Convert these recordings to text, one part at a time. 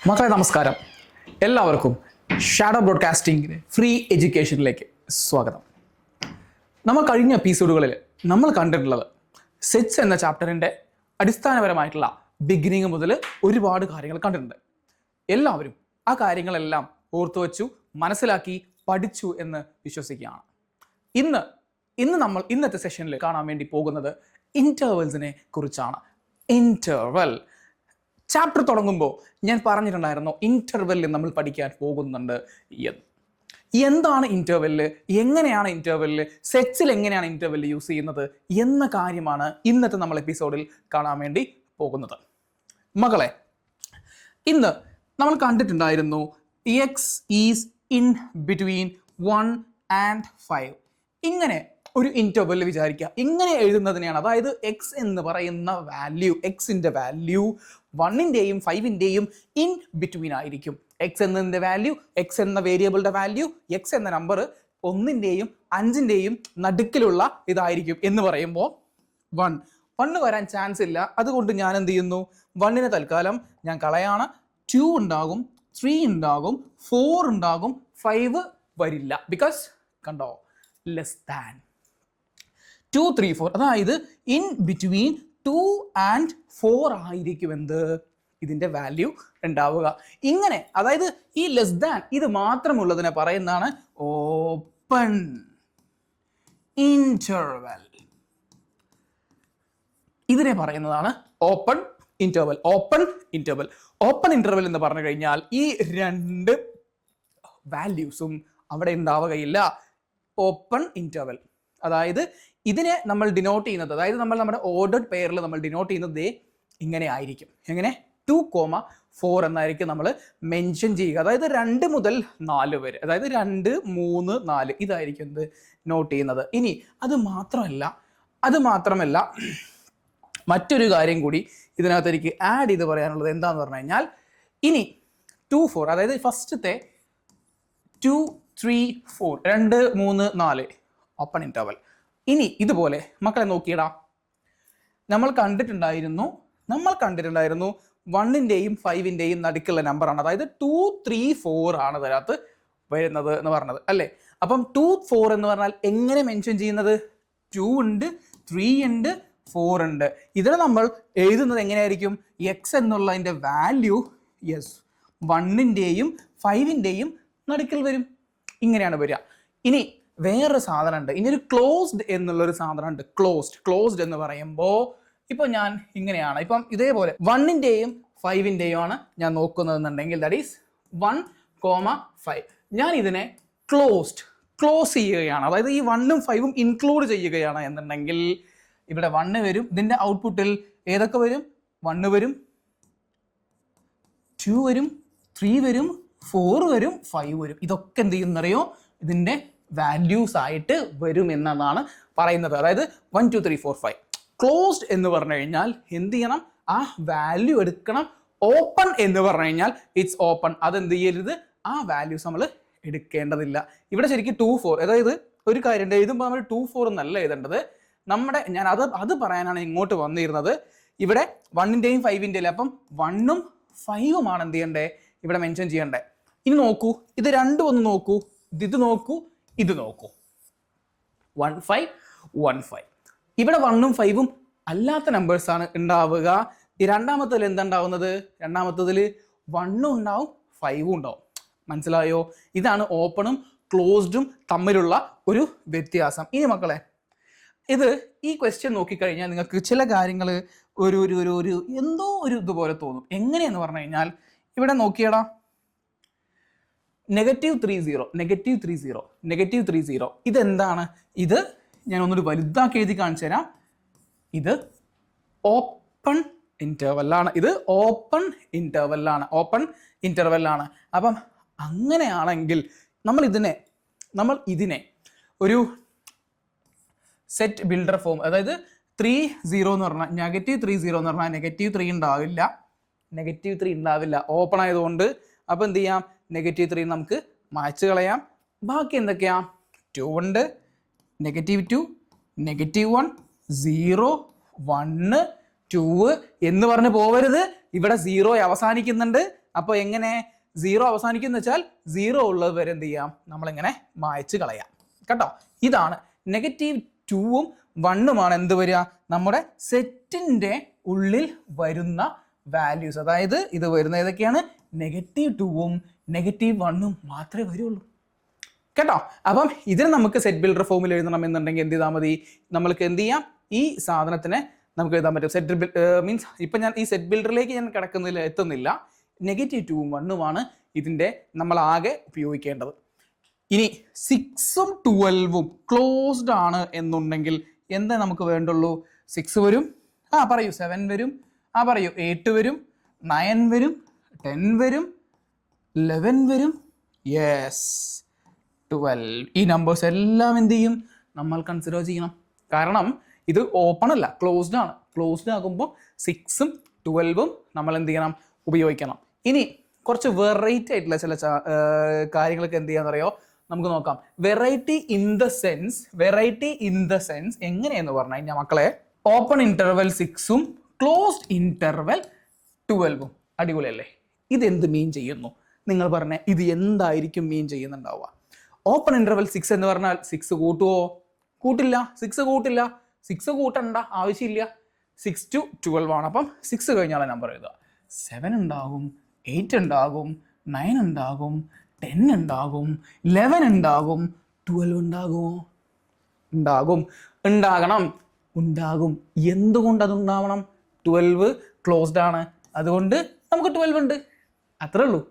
മക്കളെ നമസ്കാരം, എല്ലാവർക്കും ഷാഡോ ബ്രോഡ്കാസ്റ്റിംഗിന് ഫ്രീ എഡ്യൂക്കേഷനിലേക്ക് സ്വാഗതം. നമ്മൾ കഴിഞ്ഞ എപ്പിസോഡുകളിൽ നമ്മൾ കണ്ടിട്ടുള്ളത് സെറ്റ്സ് എന്ന ചാപ്റ്ററിൻ്റെ അടിസ്ഥാനപരമായിട്ടുള്ള ബിഗിനിങ് മുതൽ ഒരുപാട് കാര്യങ്ങൾ കണ്ടിട്ടുണ്ട്. എല്ലാവരും ആ കാര്യങ്ങളെല്ലാം ഓർത്തു വച്ചു, മനസ്സിലാക്കി, പഠിച്ചു എന്ന് വിശ്വസിക്കുകയാണ്. ഇന്ന് നമ്മൾ ഇന്നത്തെ സെഷനിൽ കാണാൻ വേണ്ടി പോകുന്നത് ഇൻ്റർവെൽസിനെ കുറിച്ചാണ്. ഇൻ്റർവെൽ ചാപ്റ്റർ തുടങ്ങുമ്പോൾ ഞാൻ പറഞ്ഞിട്ടുണ്ടായിരുന്നു ഇൻ്റർവെല്ലിൽ നമ്മൾ പഠിക്കാൻ പോകുന്നുണ്ട് എന്ന്. എന്താണ് ഇൻ്റർവെല്ല്, എങ്ങനെയാണ് ഇൻ്റർവെല്ല്, സെറ്റ്സിൽ എങ്ങനെയാണ് ഇൻ്റർവെല്ല് യൂസ് ചെയ്യുന്നത് എന്ന കാര്യമാണ് ഇന്നത്തെ നമ്മൾ എപ്പിസോഡിൽ കാണാൻ വേണ്ടി പോകുന്നത്. മക്കളെ, ഇന്ന് നമ്മൾ കണ്ടിട്ടുണ്ടായിരുന്നു X is in between 1 and 5. ഇങ്ങനെ ഒരു ഇൻ്റർവെല്ല് വിചാരിക്കുക. ഇങ്ങനെ എഴുതുന്നതിനെയാണ്, അതായത് എക്സ് എന്ന് പറയുന്ന വാല്യൂ, എക്സിൻ്റെ വാല്യൂ 1ൻ്റെയും 5ൻ്റെയും ഇൻ ബിറ്റ്വീൻ ആയിരിക്കും. എക്സ് എന്നതിൻ്റെ വാല്യൂ, എക്സ് എന്ന വേരിയബിളിൻ്റെ വാല്യൂ, എക്സ് എന്ന നമ്പർ 1ൻ്റെയും 5ൻ്റെയും നടുക്കിലുള്ള ഇതായിരിക്കും എന്ന് പറയുമ്പോൾ 1 വരാൻ ചാൻസ് ഇല്ല. അതുകൊണ്ട് ഞാൻ എന്ത് ചെയ്യുന്നു, 1നെ തൽക്കാലം ഞാൻ കളയാണ്. 2 ഉണ്ടാകും, 3 ഉണ്ടാകും, 4 ഉണ്ടാകും, 5 വരില്ല. ബിക്കോസ് കണ്ടോ, ലെസ് ദാൻ 2, 3, 4, അതായത് ഇൻ ബിറ്റ്വീൻ 2 and 4 ആയിരിക്കും എന്ത്, ഇതിൻ്റെ വാല്യൂ ഉണ്ടാവുക. ഇങ്ങനെ, അതായത് ഈ ലെസ് ദാൻ ഇത് മാത്രമുള്ളതിനെ പറയുന്നതാണ് ഓപ്പൺ ഇൻ്റർവെൽ. ഇതിനെ പറയുന്നതാണ് ഓപ്പൺ ഇൻ്റർവെൽ. ഓപ്പൺ ഇൻ്റർവെൽ എന്ന് പറഞ്ഞു കഴിഞ്ഞാൽ ഈ രണ്ട് വാല്യൂസും അവിടെ ഉണ്ടാവുകയില്ല. ഓപ്പൺ ഇൻ്റർവെൽ, അതായത് ഇതിനെ നമ്മൾ ഡിനോട്ട് ചെയ്യുന്നത്, അതായത് നമ്മുടെ ഓർഡർഡ് പെയറിൽ നമ്മൾ ഡിനോട്ട് ചെയ്യുന്നത് ഇങ്ങനെ ആയിരിക്കും. എങ്ങനെ, 2,4 എന്നായിരിക്കും നമ്മൾ മെൻഷൻ ചെയ്യുക. അതായത് 2 മുതൽ 4 വരെ, അതായത് 2, 3, 4 ഇതായിരിക്കും എന്ത് നോട്ട് ചെയ്യുന്നത്. ഇനി അത് മാത്രമല്ല മറ്റൊരു കാര്യം കൂടി ഇതിനകത്ത് എനിക്ക് ആഡ് ചെയ്ത് പറയാനുള്ളത് എന്താന്ന് പറഞ്ഞു കഴിഞ്ഞാൽ, ഇനി 2, 4, അതായത് ഫസ്റ്റത്തെ 2, 3, 4, 2, 3, 4 ഓപ്പൺ ഇൻ്റർവെൽ. ഇനി ഇതുപോലെ മക്കളെ നോക്കിയിടാം, നമ്മൾ കണ്ടിട്ടുണ്ടായിരുന്നു 1ൻ്റെയും 5ൻ്റെയും നടുക്കുള്ള നമ്പറാണ്, അതായത് 2, 3, 4 ആണ് ഇതിനകത്ത് വരുന്നത് എന്ന് പറഞ്ഞത് അല്ലേ. അപ്പം 2, 4 എന്ന് പറഞ്ഞാൽ എങ്ങനെ മെൻഷൻ ചെയ്യുന്നത്, 2 ഉണ്ട്, 3 ഉണ്ട്, 4 ഉണ്ട്. ഇതിനെ നമ്മൾ എഴുതുന്നത് എങ്ങനെയായിരിക്കും, എക്സ് എന്നുള്ളതിൻ്റെ വാല്യൂ 1ൻ്റെയും 5ൻ്റെയും നടുക്കിൽ വരും. ഇങ്ങനെയാണ് വരിക. ഇനി വേറൊരു സാധനം ഉണ്ട്, ഇനി ഒരു ക്ലോസ്ഡ് എന്നുള്ളൊരു സാധനം ഉണ്ട്. ക്ലോസ്ഡ് എന്ന് പറയുമ്പോൾ ഇപ്പൊ ഞാൻ ഇങ്ങനെയാണ്, ഇപ്പം ഇതേപോലെ 1ൻ്റെയും 5ൻ്റെയും ആണ് ഞാൻ നോക്കുന്നതെന്നുണ്ടെങ്കിൽ, ദാറ്റ് ഈസ് 1,5. ഞാൻ ഇതിനെ ക്ലോസ് ചെയ്യുകയാണ്, അതായത് ഈ 1ഉം 5ഉം ഇൻക്ലൂഡ് ചെയ്യുകയാണ് എന്നുണ്ടെങ്കിൽ ഇവിടെ 1 വരും. ഇതിന്റെ ഔട്ട്പുട്ടിൽ ഏതൊക്കെ വരും, 1 വരും, 2 വരും, 3 വരും, 4 വരും, 5 വരും. ഇതൊക്കെ എന്ത് ചെയ്യുന്നറിയോ, ഇതിന്റെ വാല്യൂസ് ആയിട്ട് വരും എന്നതാണ് പറയുന്നത്. അതായത് 1, 2, 3, 4, 5. ക്ലോസ്ഡ് എന്ന് പറഞ്ഞു കഴിഞ്ഞാൽ എന്ത് ചെയ്യണം, ആ വാല്യൂ എടുക്കണം. ഓപ്പൺ എന്ന് പറഞ്ഞു കഴിഞ്ഞാൽ ഇറ്റ്സ് ഓപ്പൺ, അതെന്ത് ചെയ്യരുത്, ആ വാല്യൂസ് നമ്മൾ എടുക്കേണ്ടതില്ല. ഇവിടെ ശരിക്കും 2, 4, അതായത് ഒരു കാര്യം എഴുതുമ്പോൾ നമ്മൾ 2, 4 എന്നല്ല എഴുതേണ്ടത്. ഞാൻ അത് പറയാനാണ് ഇങ്ങോട്ട് വന്നിരുന്നത്. ഇവിടെ 1ൻ്റെയും 5ൻ്റെയും, അപ്പം 1ഉം 5ഉം ആണ് എന്ത് ചെയ്യണ്ടേ, ഇവിടെ മെൻഷൻ ചെയ്യണ്ടേ. ഇനി നോക്കൂ, ഇത് രണ്ടും ഒന്ന് നോക്കൂ, ഇത് നോക്കൂ, ഇത് നോക്കൂ, 1, 5, 1, 5. ഇവിടെ 1ഉം 5ഉം അല്ലാത്ത നമ്പേഴ്സ് ആണ് ഉണ്ടാവുക. ഈ രണ്ടാമത്തതിൽ എന്താ ഉണ്ടാവുന്നത്, രണ്ടാമത്തതിൽ 1ഉം ഉണ്ടാവും, 5ഉം ഉണ്ടാവും. മനസ്സിലായോ? ഇതാണ് ഓപ്പണും ക്ലോസ്ഡും തമ്മിലുള്ള ഒരു വ്യത്യാസം. ഇനി മക്കളെ, ഈ ക്വസ്റ്റ്യൻ നോക്കിക്കഴിഞ്ഞാൽ നിങ്ങൾക്ക് ചില കാര്യങ്ങൾ ഒരു എന്തോ ഒരു ഇതുപോലെ തോന്നും. എങ്ങനെയെന്ന് പറഞ്ഞു കഴിഞ്ഞാൽ, ഇവിടെ നോക്കിയടാ, -30 ഇതെന്താണ്? ഇത് ഞാൻ ഒന്നുകൂടി വലുതാക്കി എഴുതി കാണിച്ചു തരാം. ഇത് ഓപ്പൺ ഇൻ്റർവെല്ലാണ്. അപ്പം അങ്ങനെയാണെങ്കിൽ നമ്മൾ ഇതിനെ ഒരു സെറ്റ് ബിൽഡർ ഫോം, അതായത് 30 എന്ന് പറഞ്ഞാൽ -30 എന്ന് പറഞ്ഞാൽ -3 ഉണ്ടാവില്ല, ഓപ്പൺ ആയതുകൊണ്ട്. അപ്പം എന്ത് ചെയ്യാം, -3 നമുക്ക് മായ്ച്ചു കളയാം. ബാക്കി എന്തൊക്കെയാ, 2 ഉണ്ട്, -2, -1, 0, 1, 2 എന്ന് പറഞ്ഞ് പോവരുത്. ഇവിടെ 0 അവസാനിക്കുന്നുണ്ട്, അപ്പോൾ എങ്ങനെ 0 അവസാനിക്കുന്ന വെച്ചാൽ 0 ഉള്ളത് വരെ എന്ത് ചെയ്യാം, നമ്മളിങ്ങനെ മായ്ച്ച് കളയാം കേട്ടോ. ഇതാണ് -2ഉം 1ഉമാണ് എന്ത് വരിക, നമ്മുടെ സെറ്റിന്റെ ഉള്ളിൽ വരുന്ന വാല്യൂസ്. അതായത് ഇത് വരുന്ന ഏതൊക്കെയാണ്, -2ഉം -1ഉം മാത്രമേ വരുള്ളൂ കേട്ടോ. അപ്പം ഇതിന് നമുക്ക് സെറ്റ് ബിൽഡർ ഫോമിൽ എഴുതണം എന്നുണ്ടെങ്കിൽ എന്ത് ചെയ്താൽ മതി, നമ്മൾക്ക് എന്ത് ചെയ്യാം, ഈ സാധനത്തിനെ നമുക്ക് എഴുതാൻ പറ്റും. സെറ്റ് മീൻസ് ഇപ്പം ഞാൻ ഈ സെറ്റ് ബിൽഡറിലേക്ക് ഞാൻ എത്തുന്നില്ല. -2ഉം 1ഉമാണ് ഇതിൻ്റെ നമ്മൾ ആകെ ഉപയോഗിക്കേണ്ടത്. ഇനി 6ഉം 12ഉം ക്ലോസ്ഡ് ആണ് എന്നുണ്ടെങ്കിൽ എന്താ നമുക്ക് വേണ്ടുള്ളൂ, 6 വരും, പറയൂ, 7 വരും, പറയൂ, 8 വരും, 9 വരും, 10 വരും, 11 വരും, യെസ് 12. ഈ നമ്പേഴ്സ് എല്ലാം എന്ത് ചെയ്യും, നമ്മൾ കൺസിഡർ ചെയ്യണം. കാരണം ഇത് ഓപ്പൺ അല്ല, ക്ലോസ്ഡ് ആണ്. ക്ലോസ്ഡ് ആകുമ്പോൾ 6ഉം 12ഉം നമ്മൾ എന്ത് ചെയ്യണം, ഉപയോഗിക്കണം. ഇനി കുറച്ച് വെറൈറ്റി ആയിട്ടുള്ള ചില കാര്യങ്ങളൊക്കെ എന്ത് ചെയ്യാന്നറിയോ, നമുക്ക് നോക്കാം. വെറൈറ്റി ഇൻ ദ സെൻസ് എങ്ങനെയെന്ന് പറഞ്ഞു കഴിഞ്ഞാൽ മക്കളെ, ഓപ്പൺ ഇന്റർവെൽ 6ഉം ക്ലോസ്ഡ് ഇന്റർവെൽ 12ഉം അടിപൊളിയല്ലേ. ഇതെന്ത് മീൻ ചെയ്യുന്നു, നിങ്ങൾ പറഞ്ഞ ഇത് എന്തായിരിക്കും മീൻ ചെയ്യുന്നുണ്ടാവുക. ഓപ്പൺ ഇന്റർവെൽ 6 എന്ന് പറഞ്ഞാൽ 6 കൂട്ടുവോ, കൂട്ടില്ല. 6 കൂട്ടണ്ട ആവശ്യമില്ല. 6 to 12 ആണ്. അപ്പം 6 കഴിഞ്ഞാൽ നമ്പർ എഴുതുക. 7 ഉണ്ടാകും, 8 ഉണ്ടാകും, 9 ഉണ്ടാകും, 10 ഉണ്ടാകും, 11 ഉണ്ടാകും, 12 ഉണ്ടാകുമോ, ഉണ്ടാകും. എന്തുകൊണ്ട് അതുണ്ടാവണം, 12 ക്ലോസ്ഡ് ആണ്, അതുകൊണ്ട് നമുക്ക് 12 ഉണ്ട്, അത്രേ ഉള്ളൂ.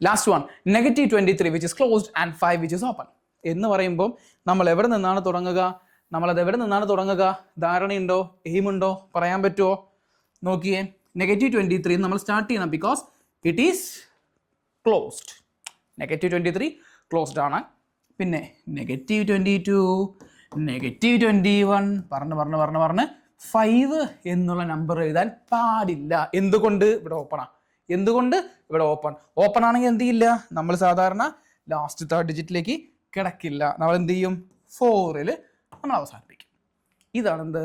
Last one, -23 which is closed and 5 which is open എന്ന് പറയുമ്പോൾ നമ്മൾ എവിടെ നിന്നാണ് തുടങ്ങുക, ധാരണയുണ്ടോ, എയിമുണ്ടോ, പറയാൻ പറ്റുമോ? നോക്കിയേ, -23 നമ്മൾ സ്റ്റാർട്ട് ചെയ്യണം, because it is closed. -23 closed ആണ്. പിന്നെ -22, -21 പറഞ്ഞ് 5 എന്നുള്ള നമ്പർ എഴുതാൻ പാടില്ല. എന്തുകൊണ്ട്? ഇവിടെ ഓപ്പൺ ആണെങ്കിൽ എന്ത് ചെയ്യില്ല, നമ്മൾ സാധാരണ ലാസ്റ്റ് 3rd ഡിജിറ്റിലേക്ക് കിടക്കില്ല. നമ്മൾ എന്ത് ചെയ്യും, 4ൽ നമ്മൾ അവസാനിപ്പിക്കും. ഇതാണ് എന്ത്,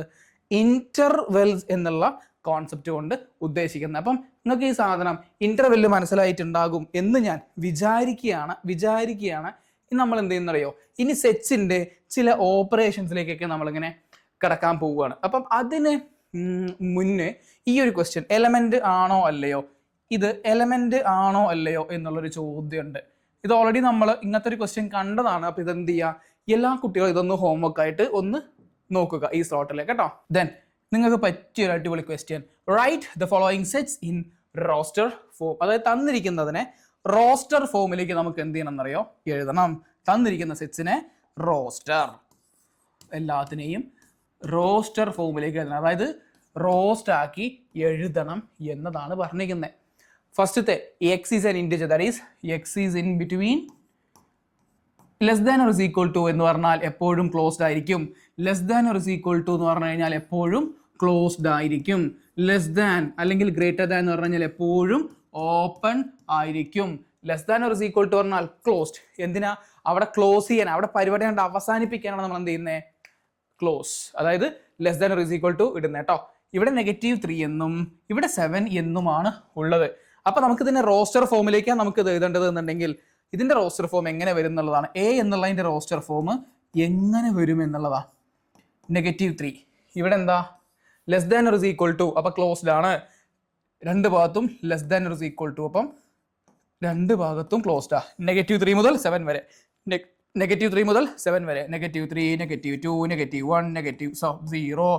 ഇന്റർവെൽസ് എന്നുള്ള കോൺസെപ്റ്റ് കൊണ്ട് ഉദ്ദേശിക്കുന്നത്. അപ്പം നിങ്ങൾക്ക് ഈ സാധനം ഇന്റർവെല്ല് മനസ്സിലായിട്ടുണ്ടാകും എന്ന് ഞാൻ വിചാരിക്കുകയാണ്. നമ്മൾ എന്ത് ചെയ്യുന്നറിയോ, ഇനി സെറ്റ്സിന്റെ ചില ഓപ്പറേഷൻസിലേക്കൊക്കെ നമ്മളിങ്ങനെ കിടക്കാൻ പോവുകയാണ്. അപ്പം അതിന് മുന്നേ ഈ ഒരു ക്വസ്റ്റ്യൻ എലമെന്റ് ആണോ അല്ലയോ എന്നുള്ളൊരു ചോദ്യമുണ്ട്. ഇത് ഓൾറെഡി നമ്മൾ ഇങ്ങനത്തെ ഒരു ക്വസ്റ്റ്യൻ കണ്ടതാണ്. അപ്പൊ ഇതെന്ത് ചെയ്യുക, എല്ലാ കുട്ടികളും ഇതൊന്ന് ഹോംവർക്ക് ആയിട്ട് ഒന്ന് നോക്കുക ഈ സ്ലോട്ടിൽ കേട്ടോ. ദെൻ നിങ്ങൾക്ക് പറ്റിയൊരു അടിപൊളി question, right the following sets in roster form. അതായത് തന്നിരിക്കുന്നതിനെ റോസ്റ്റർ ഫോമിലേക്ക് നമുക്ക് എന്ത് ചെയ്യണം എന്നറിയോ, എഴുതണം. തന്നിരിക്കുന്ന സെറ്റ്സിനെ എല്ലാത്തിനെയും റോസ്റ്റർ ഫോമിലേക്ക് എഴുതണം. അതായത് റോസ്റ്റ് ആക്കി എഴുതണം എന്നതാണ് പറഞ്ഞിരിക്കുന്നത്. ഫസ്റ്റത്തെ x is an integer, that is x is in between less than or is equal to എന്ന് പറഞ്ഞാൽ എപ്പോഴും ക്ലോസ്ഡ് ആയിരിക്കും. Less than or is equal to എന്ന് പറഞ്ഞു കഴിഞ്ഞാൽ എപ്പോഴും ക്ലോസ്ഡ് ആയിരിക്കും. ലെസ് ദാൻ അല്ലെങ്കിൽ ഗ്രേറ്റർ ദാൻ എന്ന് പറഞ്ഞു കഴിഞ്ഞാൽ എപ്പോഴും ഓപ്പൺ ആയിരിക്കും. Less than or is equal to പറഞ്ഞാൽ ക്ലോസ്ഡ്. എന്തിനാ, അവിടെ ക്ലോസ് ചെയ്യാൻ, അവിടെ പരിപാടി കണ്ട് അവസാനിപ്പിക്കാനാണ് നമ്മൾ എന്ത് ചെയ്യുന്നത്, ക്ലോസ്. അതായത് less than or is equal to ഇടുന്നത് കേട്ടോ. ഇവിടെ -3 എന്നും ഇവിടെ 7 എന്നുമാണ് ഉള്ളത്. അപ്പൊ നമുക്ക് ഇതിന്റെ റോസ്റ്റർ ഫോമിലേക്കാണ് നമുക്ക് ഇത് എഴുതേണ്ടത് എന്നുണ്ടെങ്കിൽ ഇതിന്റെ റോസ്റ്റർ ഫോം എങ്ങനെ വരും എന്നുള്ളതാണ്. എ എന്നുള്ളതിന്റെ റോസ്റ്റർ ഫോം എങ്ങനെ വരും എന്നുള്ളതാ. -3 ഇവിടെ എന്താ, less than or is equal to, അപ്പൊ ക്ലോസ്ഡ് ആണ്. രണ്ട് ഭാഗത്തും less than or is equal to, അപ്പം രണ്ട് ഭാഗത്തും ക്ലോസ്ഡ് ആ. -3 മുതൽ 7 വരെ, -3 മുതൽ 7 വരെ, -3, -2, -1, -0,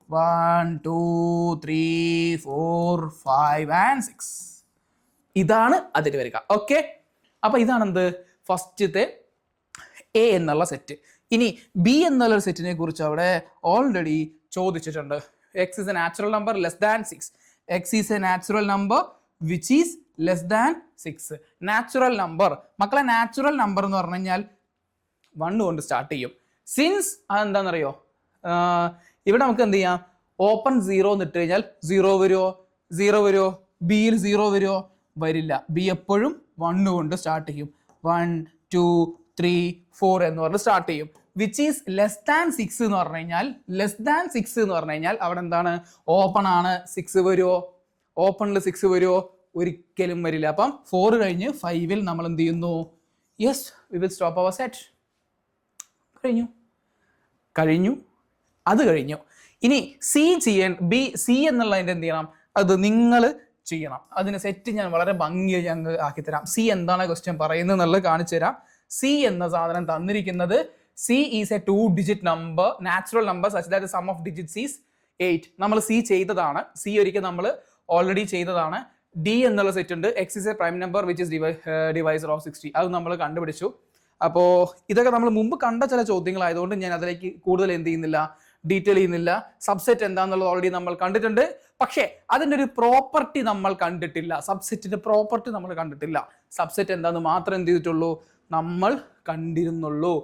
1, 2, 3, 4, 5 and 6. ഇതാണ് അതിൽ വരിക. ഓക്കെ, അപ്പൊ ഇതാണ് എന്ത്, ഫസ്റ്റത്തെ എ എന്നുള്ള സെറ്റ്. ഇനി ബി എന്നുള്ള സെറ്റിനെ കുറിച്ച് അവിടെ ഓൾറെഡി ചോദിച്ചിട്ടുണ്ട്. X is A natural number less than 6. X is A natural number which is less than 6. Natural number മക്കളെ, നാച്ചുറൽ നമ്പർ എന്ന് പറഞ്ഞു കഴിഞ്ഞാൽ 1 കൊണ്ട് സ്റ്റാർട്ട് ചെയ്യും. സിൻസ് അതെന്താണെന്നറിയോ, ഇവിടെ നമുക്ക് എന്ത് ചെയ്യാം, ഓപ്പൺ 0 എന്നിട്ട് കഴിഞ്ഞാൽ 0 വരുമോ, ബിയിൽ 0 വരുമോ, വരില്ല. ബി എപ്പോഴും 1 കൊണ്ട് സ്റ്റാർട്ട് ചെയ്യും. 1, 2, 3, 4 എന്ന് പറഞ്ഞ് സ്റ്റാർട്ട് ചെയ്യും. വിച്ച് ഈസ് ലെസ് ദാൻ 6 എന്ന് പറഞ്ഞു കഴിഞ്ഞാൽ അവിടെ എന്താണ്, ഓപ്പൺ ആണ്. 6 വരുമോ, ഓപ്പണിൽ 6 വരുമോ, ഒരിക്കലും വരില്ല. അപ്പം 4 കഴിഞ്ഞ് 5-ൽ നമ്മൾ എന്ത് ചെയ്യുന്നു? Yes, we will stop our set. കഴിഞ്ഞു. അത് കഴിഞ്ഞു. ഇനി സി എന്നുള്ളതിൻ്റെ എന്ത് ചെയ്യണം? അത് നിങ്ങൾ ചെയ്യണം. അതിന് സെറ്റ് ഞാൻ വളരെ ഭംഗിയായി ഞങ്ങൾ ആക്കിത്തരാം. സി എന്താണ് ക്വസ്റ്റ്യൻ പറയുന്നത് എന്നുള്ളത് കാണിച്ചു തരാം. സി എന്ന സാധനം തന്നിരിക്കുന്നത് C is a 2-digit number, natural number such that sum of digits is 8. നമ്മൾ സി ചെയ്തതാണ്. സി ഒരിക്കൽ നമ്മൾ ഓൾറെഡി ചെയ്തതാണ്. ഡി എന്നുള്ള സെറ്റ് ഉണ്ട്. X is A prime number which is divisor of 60. അത് നമ്മൾ കണ്ടുപിടിച്ചു. അപ്പോൾ ഇതൊക്കെ നമ്മൾ മുമ്പ് കണ്ട ചില ചോദ്യങ്ങളായതുകൊണ്ട് ഞാൻ അതിലേക്ക് കൂടുതൽ എന്ത് ചെയ്യുന്നില്ല, ഡീറ്റെയിൽ ചെയ്യുന്നില്ല. സബ്സെറ്റ് എന്താണെന്നുള്ളത് ഓൾറെഡി നമ്മൾ കണ്ടിട്ടുണ്ട്. പക്ഷേ അതിൻ്റെ ഒരു പ്രോപ്പർട്ടി നമ്മൾ കണ്ടിട്ടില്ല. സബ്സെറ്റിന്റെ പ്രോപ്പർട്ടി നമ്മൾ കണ്ടിട്ടില്ല. സബ്സെറ്റ് എന്താണെന്ന് മാത്രം എന്ത് ചെയ്തിട്ടുള്ളൂ, നമ്മൾ കണ്ടിരുന്നുള്ളൂ.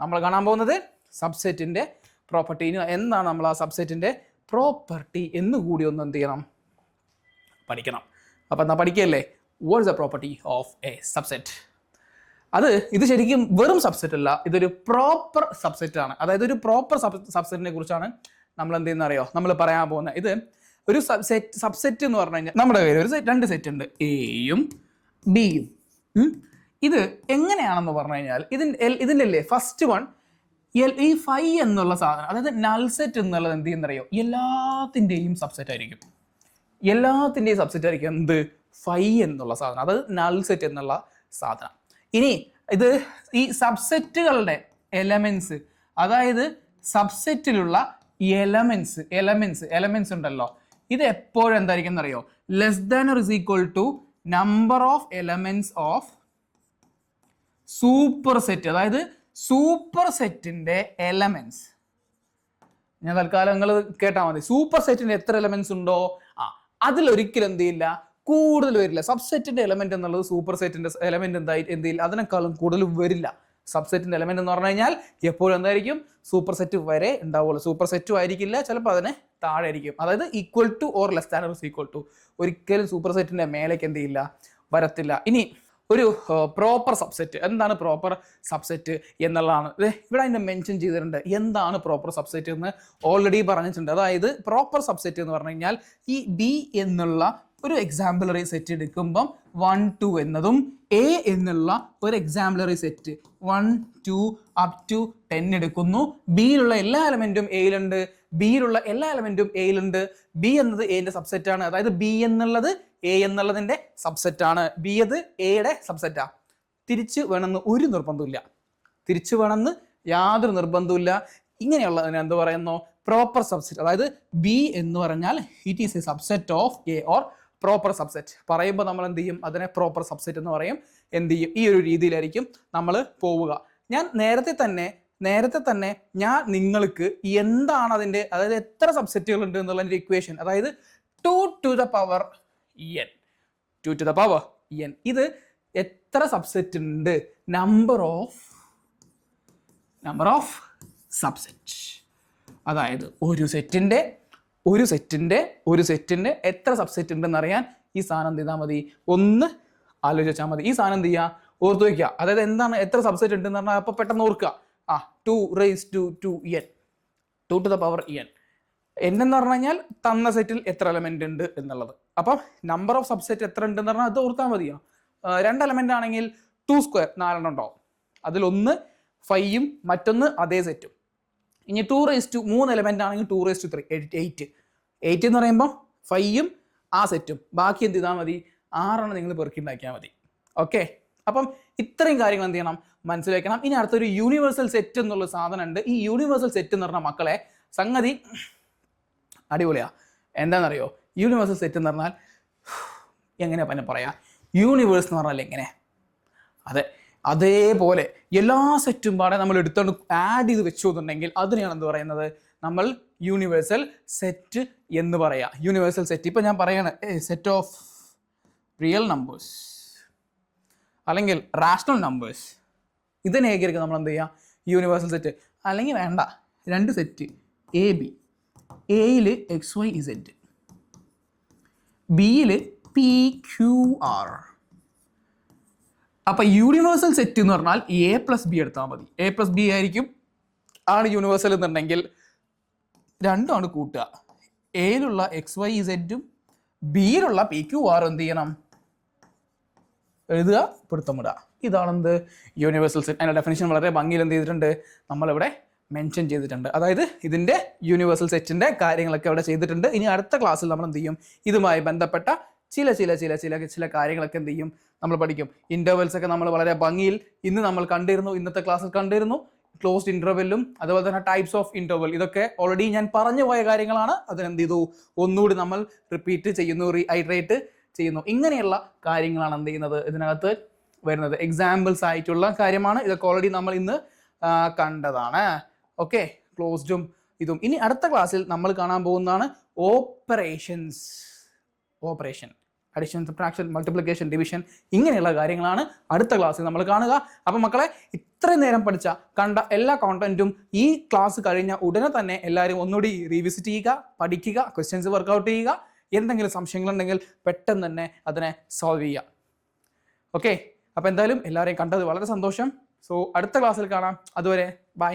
നമ്മൾ കാണാൻ പോകുന്നത് സബ്സെറ്റിന്റെ പ്രോപ്പർട്ടി. എന്താണ് നമ്മൾ ആ സബ്സെറ്റിന്റെ പ്രോപ്പർട്ടി എന്ന് കൂടി ഒന്ന് എന്ത് ചെയ്യണം, പഠിക്കണം. അപ്പം എന്നാ പഠിക്കല്ലേ? What is the property of a subset? ഇത് ശരിക്കും വെറും സബ്സെറ്റ് അല്ല, ഇതൊരു പ്രോപ്പർ സബ്സെറ്റ് ആണ്. അതായത് ഒരു പ്രോപ്പർ സബ്സെറ്റിനെ കുറിച്ചാണ് നമ്മൾ എന്ത് ചെയ്യുന്ന അറിയോ നമ്മൾ പറയാൻ പോകുന്നത്. ഇത് ഒരു സബ്സെറ്റ് എന്ന് പറഞ്ഞു കഴിഞ്ഞാൽ നമ്മുടെ കയ്യിൽ ഒരു രണ്ട് സെറ്റ് ഉണ്ട്, എയും ബിയും. ഇത് എങ്ങനെയാണെന്ന് പറഞ്ഞു കഴിഞ്ഞാൽ ഇതിൻ്റെ അല്ലേ ഫസ്റ്റ് വൺ, ഈ 5 എന്നുള്ള സാധനം, അതായത് നൾ സെറ്റ് എന്നുള്ളത് എന്ത് ചെയ്യുന്നറിയോ, എല്ലാത്തിൻ്റെയും സബ്സെറ്റ് ആയിരിക്കും. എല്ലാത്തിൻ്റെയും സബ്സെറ്റ് ആയിരിക്കും എന്ത്, 5 എന്നുള്ള സാധനം, അതായത് നൾ സെറ്റ് എന്നുള്ള സാധനം. ഇനി ഇത് ഈ സബ്സെറ്റുകളുടെ എലമെന്റ്സ്, അതായത് സബ്സെറ്റിലുള്ള എലമെന്റ്സ് ഉണ്ടല്ലോ, ഇത് എപ്പോഴും എന്തായിരിക്കും എന്നറിയോ, less than or is equal to number of elements of superset. അതായത് സൂപ്പർ സെറ്റിന്റെ എലമെന്റ്സ്, ഞാൻ തൽക്കാലം നിങ്ങൾ കേട്ടാൽ മതി. സൂപ്പർ സെറ്റിന്റെ എത്ര എലമെന്റ്സ് ഉണ്ടോ അതിലൊരിക്കലും എന്ത് ചെയ്യില്ല, കൂടുതൽ വരില്ല. സബ്സെറ്റിന്റെ എലമെന്റ് എന്നുള്ളത് സൂപ്പർ സെറ്റിന്റെ എലമെന്റ് എന്തെങ്കിലും അതിനേക്കാളും കൂടുതൽ വരില്ല. സബ്സെറ്റിന്റെ എലമെന്റ് എന്ന് പറഞ്ഞു കഴിഞ്ഞാൽ എപ്പോഴും എന്തായിരിക്കും, സൂപ്പർ സെറ്റ് വരെ ഉണ്ടാവുള്ളൂ. സൂപ്പർ സെറ്റും ആയിരിക്കില്ല, ചിലപ്പോൾ അതിനെ താഴെ ആയിരിക്കും. അതായത് equal to or less than or equal to, ഒരിക്കലും സൂപ്പർ സെറ്റിന്റെ മേലേക്ക് എന്ത് ചെയ്യില്ല, വരത്തില്ല. ഇനി ഒരു പ്രോപ്പർ സബ്സെറ്റ്, എന്താണ് പ്രോപ്പർ സബ്സെറ്റ് എന്നുള്ളതാണ് ഇവിടെ അതിൻ്റെ മെൻഷൻ ചെയ്തിട്ടുണ്ട്. എന്താണ് പ്രോപ്പർ സബ്സെറ്റ് എന്ന് ഓൾറെഡി പറഞ്ഞിട്ടുണ്ട്. അതായത് പ്രോപ്പർ സബ്സെറ്റ് എന്ന് പറഞ്ഞു കഴിഞ്ഞാൽ ഈ ബി എന്നുള്ള ഒരു എക്സാമ്പിളറി സെറ്റ് എടുക്കുമ്പം 1, 2 എന്നതും എ എന്നുള്ള ഒരു എക്സാമ്പിളറി സെറ്റ് 1, 2 up to 10 എടുക്കുന്നു. ബിയിലുള്ള എല്ലാ എലമെന്റും എയിലുണ്ട്, ബിയിലുള്ള എല്ലാ എലമെന്റും എയിലുണ്ട്. ബി എന്നത് എന്റെ സബ്സെറ്റ് ആണ്. അതായത് ബി എന്നുള്ളത് എ എന്നുള്ളതിന്റെ സബ്സെറ്റ് ആണ്. ബി അത് എയുടെ സബ്സെറ്റാ. തിരിച്ച് വേണമെന്ന് ഒരു നിർബന്ധമില്ല, തിരിച്ചു വേണമെന്ന് യാതൊരു നിർബന്ധമില്ല. ഇങ്ങനെയുള്ളതിന് എന്ത് പറയുന്നു, പ്രോപ്പർ സബ്സെറ്റ്. അതായത് ബി എന്ന് പറഞ്ഞാൽ it is A subset of A or proper subset. പറയുമ്പോൾ നമ്മൾ എന്ത് ചെയ്യും, അതിനെ പ്രോപ്പർ സബ്സെറ്റ് എന്ന് പറയും. എന്ത് ചെയ്യും, ഈ ഒരു രീതിയിലായിരിക്കും നമ്മൾ പോവുക. ഞാൻ നേരത്തെ തന്നെ ഞാൻ നിങ്ങൾക്ക് എന്താണ് അതിൻ്റെ, അതായത് എത്ര സബ്സെറ്റുകൾ ഉണ്ട് എന്നുള്ളതിൻ്റെ ഇക്വേഷൻ, അതായത് 2 to the power n, 2 to the power n, ഇത് എത്ര സബ്സെറ്റ് ഉണ്ട്, നമ്പർ ഓഫ് സബ്സെറ്റ്. അതായത് ഒരു സെറ്റിന്റെ എത്ര സബ്സെറ്റ് ഉണ്ടെന്ന് അറിയാൻ ഈ സാധനം എന്ത് ചെയ്താൽ മതി, ഒന്ന് ആലോചിച്ചാൽ മതി. ഈ സാധനം എന്ത് ചെയ്യുക, ഓർത്ത് വയ്ക്കുക. അതായത് എന്താണ് എത്ര സബ്സെറ്റ് ഉണ്ടെന്ന് പറഞ്ഞാൽ അപ്പോൾ പെട്ടെന്ന് ഓർക്കുക. 2 raised to 2n, 2 to the power n. എന്ന് പറഞ്ഞു കഴിഞ്ഞാൽ തന്ന സെറ്റിൽ എത്ര എലമെന്റ് ഉണ്ട് എന്നുള്ളത്. അപ്പം നമ്പർ ഓഫ് സബ്സെറ്റ് എത്ര ഉണ്ടെന്ന് പറഞ്ഞാൽ അത് ഓർത്താൽ മതിയോ. 2 എലമെന്റ് ആണെങ്കിൽ 2 സ്ക്വയർ 4 ഉണ്ടാവും. അതിലൊന്ന് 5ഉം മറ്റൊന്ന് അതേ സെറ്റും. ഇനി 2 raised to 3 എലമെന്റ് ആണെങ്കിൽ 2 raised to 3 8 എന്ന് പറയുമ്പോൾ 5ഉം ആ സെറ്റും, ബാക്കി എന്ത് ചെയ്താൽ മതി, 6 നിങ്ങൾ പെറുക്കി ഉണ്ടാക്കിയാൽ മതി. ഓക്കെ, അപ്പം ഇത്രയും കാര്യങ്ങൾ എന്ത് ചെയ്യണം, മനസ്സിലാക്കണം. ഇനി അടുത്തൊരു യൂണിവേഴ്സൽ സെറ്റ് എന്നുള്ള സാധനം ഉണ്ട്. ഈ യൂണിവേഴ്സൽ സെറ്റ് എന്ന് പറഞ്ഞാൽ മക്കളെ സംഗതി അടിപൊളിയാ. എന്താണെന്നറിയോ, യൂണിവേഴ്സൽ സെറ്റ് എന്ന് പറഞ്ഞാൽ എങ്ങനെയാ പിന്നെ പറയാ, യൂണിവേഴ്സ് എന്ന് പറഞ്ഞാൽ എങ്ങനെ, അതേപോലെ എല്ലാ സെറ്റും പാടെ നമ്മൾ എടുത്തോണ്ട് ആഡ് ചെയ്ത് വെച്ചു എന്നുണ്ടെങ്കിൽ അതിനെയാണ് എന്ത് പറയുന്നത്, നമ്മൾ യൂണിവേഴ്സൽ സെറ്റ് എന്ന് പറയാം. യൂണിവേഴ്സൽ സെറ്റ് ഇപ്പം ഞാൻ പറയാണ് സെറ്റ് ഓഫ് റിയൽ നമ്പേഴ്സ് അല്ലെങ്കിൽ റാഷണൽ നമ്പേഴ്സ്, ഇതിനെ ഏകീകരിക്കും നമ്മൾ എന്ത് ചെയ്യുക, യൂണിവേഴ്സൽ സെറ്റ്. അല്ലെങ്കിൽ വേണ്ട, 2 സെറ്റ് എ ബി, എയിൽ XYZ, ബിയിൽ PQR. അപ്പം യൂണിവേഴ്സൽ സെറ്റ് എന്ന് പറഞ്ഞാൽ A+B എടുത്താൽ മതി. A+B ആയിരിക്കും ആണ് യൂണിവേഴ്സൽ എന്നുണ്ടെങ്കിൽ രണ്ടുമാണ് കൂട്ടുക. എയിലുള്ള XYZും ബിയിലുള്ള പി ക്യു ആർ എന്ത് ചെയ്യണം, എഴുതുക, പൊരുത്തമിടുക. ഇതാണെന്ത് യൂണിവേഴ്സൽ സെറ്റ്. അതിൻ്റെ ഡെഫിനിഷൻ വളരെ ഭംഗിയിൽ എന്ത് ചെയ്തിട്ടുണ്ട്, നമ്മളിവിടെ മെൻഷൻ ചെയ്തിട്ടുണ്ട്. അതായത് ഇതിൻ്റെ യൂണിവേഴ്സൽ സെറ്റിൻ്റെ കാര്യങ്ങളൊക്കെ അവിടെ ചെയ്തിട്ടുണ്ട്. ഇനി അടുത്ത ക്ലാസ്സിൽ നമ്മൾ എന്ത് ചെയ്യും, ഇതുമായി ബന്ധപ്പെട്ട ചില കാര്യങ്ങളൊക്കെ എന്ത് ചെയ്യും, നമ്മൾ പഠിക്കും. ഇൻ്റർവെൽസ് ഒക്കെ നമ്മൾ വളരെ ഭംഗിയിൽ നമ്മൾ കണ്ടിരുന്നു, ഇന്നത്തെ ക്ലാസ്സിൽ കണ്ടിരുന്നു. ക്ലോസ്ഡ് ഇൻ്റർവെല്ലും അതുപോലെ തന്നെ ടൈപ്സ് ഓഫ് ഇൻ്റർവെൽ, ഇതൊക്കെ ഓൾറെഡി ഞാൻ പറഞ്ഞു പോയ കാര്യങ്ങളാണ്. അതിനെന്ത് ചെയ്തു, ഒന്നുകൂടി നമ്മൾ റിപ്പീറ്റ് ചെയ്യുന്നു, റീഐട്രേറ്റ് ചെയ്യുന്നു. ഇങ്ങനെയുള്ള കാര്യങ്ങളാണ് എന്ത് ചെയ്യുന്നത്, ഇതിനകത്ത് വരുന്നത്. എക്സാമ്പിൾസ് ആയിട്ടുള്ള കാര്യമാണ്. ഇതൊക്കെ ഓൾറെഡി നമ്മൾ ഇന്ന് കണ്ടതാണ്. ഓക്കെ, ക്ലോസ്ഡും ഇതും. ഇനി അടുത്ത ക്ലാസ്സിൽ നമ്മൾ കാണാൻ പോകുന്നതാണ് operations. Operation, addition, subtraction, multiplication, division, ഇങ്ങനെയുള്ള കാര്യങ്ങളാണ് അടുത്ത ക്ലാസ്സിൽ നമ്മൾ കാണുക. അപ്പം മക്കളെ, ഇത്രയും നേരം കണ്ട എല്ലാ കോണ്ടന്റും ഈ ക്ലാസ് കഴിഞ്ഞ ഉടനെ തന്നെ എല്ലാവരും ഒന്നുകൂടി റീവിസിറ്റ് ചെയ്യുക, പഠിക്കുക, ക്വസ്റ്റ്യൻസ് വർക്കൗട്ട് ചെയ്യുക. എന്തെങ്കിലും സംശയങ്ങളുണ്ടെങ്കിൽ പെട്ടെന്ന് തന്നെ അതിനെ സോൾവ് ചെയ്യുക. ഓക്കെ, അപ്പോൾ എന്തായാലും എല്ലാവരെയും കണ്ടത് വളരെ സന്തോഷം. സോ അടുത്ത ക്ലാസ്സിൽ കാണാം. അതുവരെ ബൈ.